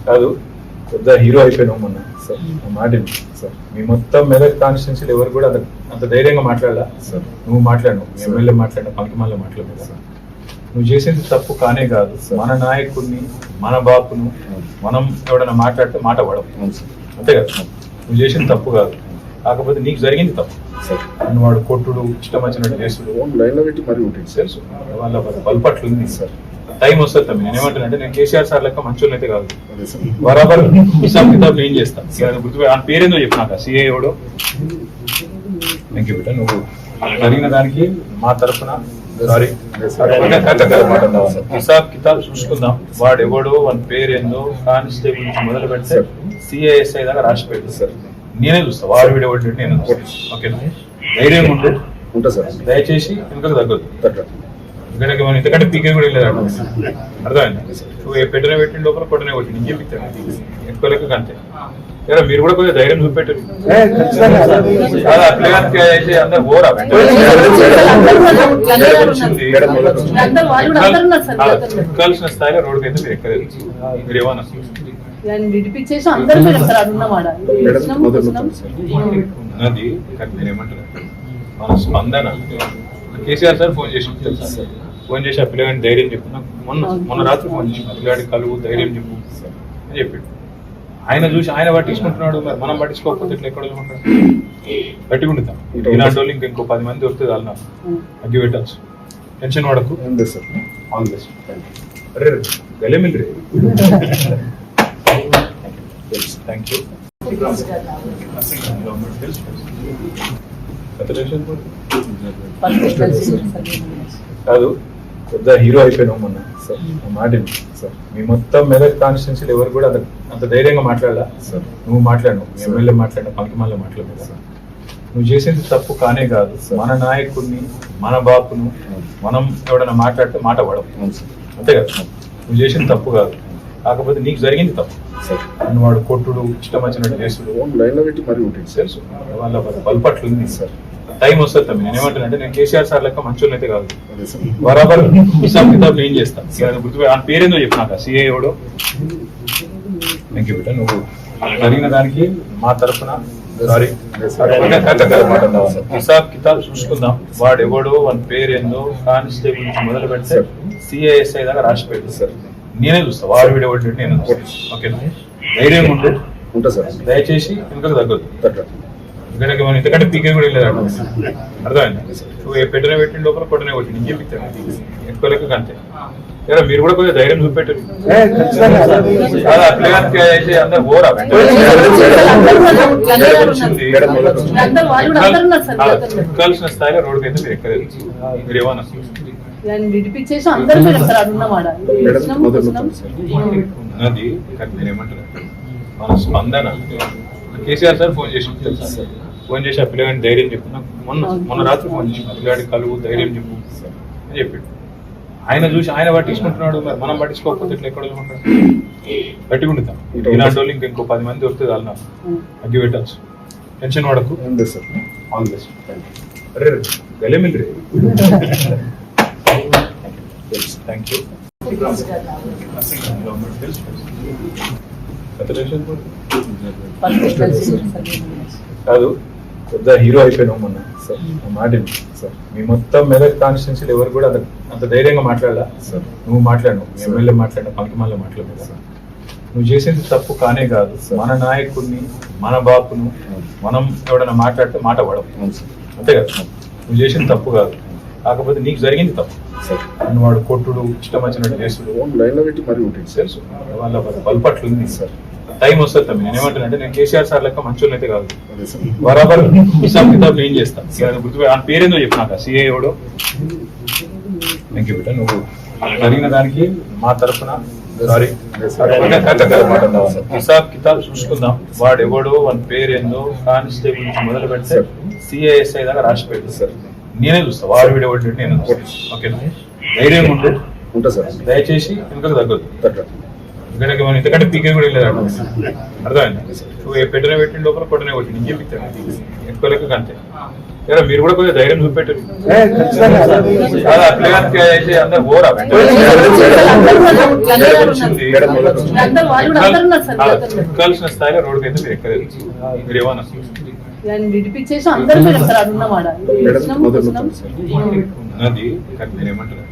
కాదు పెద్ద హీరో అయిపోయినావు మొన్న సార్. మాట సార్, మీ మొత్తం మెదక్ కాన్స్టిట్యున్సీలు ఎవరు కూడా అంత ధైర్యంగా మాట్లాడాలా సార్. నువ్వు మాట్లాడు, ఎమ్మెల్యే మాట్లాడినా పనికిమాల మాట్లాడలేదు సార్. నువ్వు చేసేది తప్పు కానే కాదు. మన నాయకుడిని, మన బాపును మనం ఎవడన్నా మాట్లాడితే మాట పడవు అంతే కదా. నువ్వు చేసింది తప్పు కాదు, కాకపోతే నీకు జరిగింది తప్పు సార్. వాడు కొట్టుడు, ఇష్టం వచ్చినట్టు చేసుడు తెలుసు, వాళ్ళ బల్పట్లు ఉంది సార్. టైం వస్తుంది తమ్మి. నేను ఏమంటానంటే, నేను కేసీఆర్ సార్ లెక్క మంచోళ్ళు అయితే కాదు, బరాబర్ హిసాబ్ కితాబ్ నేను చేస్తాను. గుర్తు ఆ పేరేందో చెప్పినాక సిఏ ఎవడో. థ్యాంక్ యూ బిడ్డ, నువ్వు జరిగిన దానికి మా తరఫున సారీ. హిసాబ్ కితాబ్ చూసుకుందాం. వాడు ఎవడో, వాని పేరేందో, కానిస్టేబుల్ నుంచి మొదలు పెడితే సిఐఎస్ఐ దాకా రాసి పెట్టు సార్. నేనే చూస్తా, వాడు వీడియో పడి నేను ఓకేనా. ధైర్యం ఉంటా సార్. దయచేసి వెనుకకు తగ్గదు. ఎందుకంటే మనం ఇంతకంటే పీకే కూడా వెళ్ళలేదు. అర్థమైంది. నువ్వు పెట్టిన పెట్టిన లోపల కొట్టనే కొట్టి నేను చెప్తాను ఎక్కువ లెక్క అంతే. మీరు కూడా కొంచెం ధైర్యం చూపెట్టారు. అయితే అందరు పోరా ఎక్కాల్సిన స్థాయిలో రోడ్డుకి అయితే మీరు ఎక్కలేదు. మీరు ఏమన్నా ఉన్నది నేను ఏమంటాను, మన స్పందన. కేసీఆర్ సార్ ఫోన్ చేసి ఆ పిల్లగాడిని ధైర్యం చెప్పు. నాకు మొన్న రాత్రి ఫోన్ చేసి పిల్లగాడి కలుగు ధైర్యం చెప్పు అని చెప్పాడు. ఆయన చూసి ఆయన పట్టించుకుంటున్నాడు, మనం పట్టించుకోకపోతే ఇట్లా ఎక్కడ గట్టిగుండుతాం. ఇలాంటి వాళ్ళు ఇంకో 10 మంది వస్తే వాళ్ళ అగ్గి పెట్టచ్చు. టెన్షన్ పడకు. అరే గలేమిల్లి థ్యాంక్ యూ. కాదు పెద్ద హీరో అయిపోయినావు మొన్న సార్. మాట సార్, మీ మొత్తం మెదక్ కాన్స్టిట్యున్సీలు ఎవరు కూడా అంత ధైర్యంగా మాట్లాడాలా సార్. నువ్వు మాట్లాడు, ఎమ్మెల్యే మాట్లాడినా పనికిమాల మాట్లాడలేదు సార్. నువ్వు చేసేది తప్పు కానే కాదు. మన నాయకుడిని, మన బాపును మనం ఎవడన్నా మాట్లాడితే మాట పడవు అంతే కదా. నువ్వు చేసింది తప్పు కాదు, కాకపోతే నీకు జరిగింది తప్పు సార్. వాడు కొట్టుడు, ఇష్టం వచ్చినట్టు చేసుడు తెలుసు, వాళ్ళ బల్పట్లు ఉంది సార్. టైం వస్తుంది తమ్మి. నేను ఏమంటానంటే, నేను కేసీఆర్ సార్ లెక్క మంచోళ్ళు అయితే కాదు, బరాబర్ హిసాబ్ కితాబ్ నేను చేస్తాను. గుర్తు ఆ పేరేందో చెప్పినాక సిఏ ఎవడో. థ్యాంక్ యూ బిడ్డ, నువ్వు జరిగిన దానికి మా తరఫున సారీ. హిసాబ్ కితాబ్ చూసుకుందాం. వాడు ఎవడో, వాని పేరేందో, కానిస్టేబుల్ నుంచి మొదలు పెడితే సిఐఎస్ఐ దాకా రాసి పెట్టు సార్. నేనే చూస్తా, వాడు వీడియో పడి నేను ఓకేనా. ధైర్యం ఉంటా సార్. దయచేసి వెనుకకు తగ్గదు. ఎందుకంటే మనం ఇంతకంటే పీకే కూడా వెళ్ళలేదు. అర్థమైంది. నువ్వు పెట్టిన పెట్టిన లోపల కొట్టనే కొట్టి నేను చెప్తాను ఎక్కువ లెక్క అంతే. మీరు కూడా కొంచెం ధైర్యం చూపెట్టారు. అయితే అందరు పోరా ఎక్కాల్సిన స్థాయిలో రోడ్డుకి అయితే మీరు ఎక్కలేదు. మీరు ఏమన్నా ఉన్నది నేను ఏమంటాను, మన స్పందన. కేసీఆర్ సార్ ఫోన్ చేసి ఆ పిల్లగాడిని ధైర్యం చెప్పు. నాకు మొన్న రాత్రి ఫోన్ చేసి పిల్లగాడి కలుగు ధైర్యం చెప్పు అని చెప్పాడు. ఆయన చూసి ఆయన పట్టించుకుంటున్నాడు, మనం పట్టించుకోకపోతే ఇట్లా ఎక్కడ గట్టిగుండుతాం. ఇలాంటి వాళ్ళు ఇంకో 10 మంది వస్తే వాళ్ళ అగ్గి పెట్టచ్చు. టెన్షన్ పడకు. అరే గలేమిల్లి థ్యాంక్ యూ. కాదు పెద్ద హీరో అయిపోయినావు మొన్న సార్. మాట సార్, మీ మొత్తం మెదక్ కాన్స్టిట్యున్సీలు ఎవరు కూడా అంత ధైర్యంగా మాట్లాడాలా సార్. నువ్వు మాట్లాడు, ఎమ్మెల్యే మాట్లాడినా పనికిమాల మాట్లాడలేదు సార్. నువ్వు చేసేది తప్పు కానే కాదు. మన నాయకుడిని, మన బాపును మనం ఎవడన్నా మాట్లాడితే మాట పడవు అంతే కదా. నువ్వు చేసింది తప్పు కాదు, కాకపోతే నీకు జరిగింది తప్పు సార్. వాడు కొట్టుడు, ఇష్టం వచ్చినట్టు చేసుడు తెలుసు, వాళ్ళ బల్పట్లు ఉంది సార్. టైం వస్తుంది తమ్మి. నేను ఏమంటానంటే, నేను కేసీఆర్ సార్ లెక్క మంచోళ్ళు అయితే కాదు, బరాబర్ హిసాబ్ కితాబ్ నేను చేస్తాను. గుర్తు ఆ పేరేందో చెప్పినాక సిఏ ఎవడో. థ్యాంక్ యూ బిడ్డ, నువ్వు జరిగిన దానికి మా తరఫున సారీ. హిసాబ్ కితాబ్ చూసుకుందాం. వాడు ఎవడో, వాని పేరేందో, కానిస్టేబుల్ నుంచి మొదలు పెడితే సిఐఎస్ఐ దాకా రాసి పెట్టు సార్. నేనే చూస్తా, వాడు వీడియో పడి నేను ఓకేనా. ధైర్యం ఉంటా సార్. దయచేసి వెనుకకు తగ్గదు. ఎందుకంటే మనం ఎందుకంటే పీకే కూడా వెళ్ళలేదు అర్థమైంది. నువ్వు పెట్టిన పెట్టిన లోపల కొట్టనే కొట్టింది ఇంకేం పిక్తాడు ఎక్కువ లెక్క అంతే. లేదా మీరు కూడా కొంచెం ధైర్యం చూపెట్టారు. అప్లికానికి అయితే అందరు పోరా ఎక్కాల్సిన స్థాయిలో రోడ్డుకి అయితే మీరు ఎక్కలేదు. మీరు ఏమన్నా ఉన్నది నేను ఏమంటారు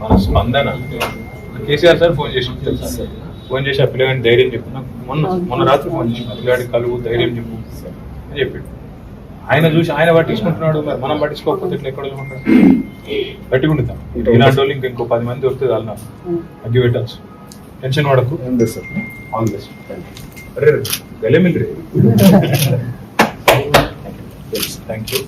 మన స్పందన. కేసీఆర్ సార్ ఫోన్ చేసి ఫోన్ చేసి ఆ పిల్లగాడిని ధైర్యం చెప్పు. నాకు మొన్న రాత్రి ఫోన్ చేసి పిల్లగాడి కలుగు ధైర్యం చెప్పు అని చెప్పాడు. ఆయన చూసి ఆయన పట్టించుకుంటున్నాడు, మరి మనం పట్టించుకోకపోతే ఇట్లా ఎక్కడ ఉంటాడు? గట్టిగా ఉండుతాం. ఇలాంటి వాళ్ళు ఇంకో 10 మంది వస్తుంది వాళ్ళ అగ్గి పెట్టచ్చు. టెన్షన్ పడకు. All best. అరే గలే మిల్ రే. Thank you.